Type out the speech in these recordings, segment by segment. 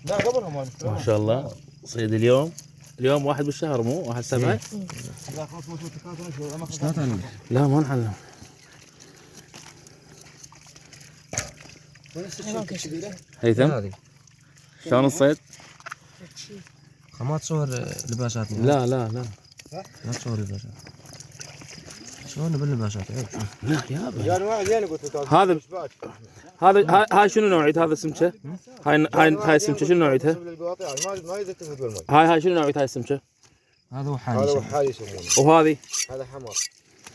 لا قبلهم ما شاء الله صيد اليوم 1 بالشهر مو 1/7. لا ما نعلم. هيثم شلون الصيد؟ ما تصور لباسات. لا ما تصور لباسات. شلون باللباسات؟ لا يا هذا هاي شنو نوعية هذا السمكة؟ هاي السمكة شنو نوعيتها؟ هاي شنو نوعية هاي السمكة؟ هذا وحالي يسمونه. وهذه؟ هذا حمر.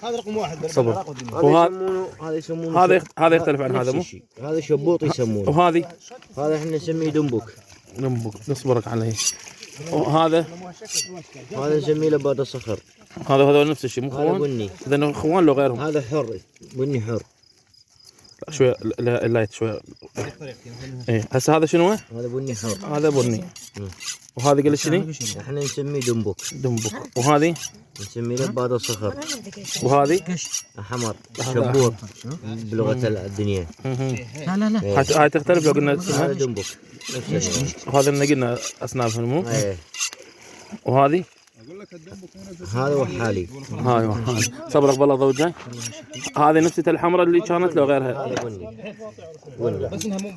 هذا رقم 1 صبر. هذا يسمونه هذا يختلف عن هذا مو؟ هذا شبوط يسمونه. وهذه؟ هذا احنا نسميه دنبك. نصبرك عليه. وهذا نسميه لباد الصخر. هذا نفس الشيء مو خوان؟ هذا بني. هذا خوان لو غيرهم؟ هذا حر بني حر. شوي اللايت شوي. ايه هسه هذا شنو؟ هذا بني حر. هذا بني. وهذا قال شنو؟ احنا نسميه دنبك. وهذه؟ نسميه لباد الصخر. وهذه؟ حمر شبوط بلغة الدنيا. لا هاي تختلف لو قلنا اسمها؟ هذا دنبك. وهذا اللي قلنا اصنافهم مو؟ ايه. وهذه؟ هذا وحالي. هاي وحالي. صبرك بالله ضوجاي. هذه نفسها الحمراء اللي كانت لو غيرها؟ هذا بني.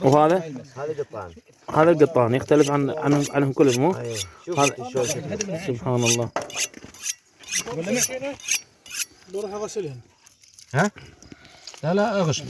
وهذا؟ هذا قطان. هذا القطان يختلف عنهم كلهم مو؟ ايه. هذا سبحان الله. بروح اغسلهم. ها؟ لا اغسل.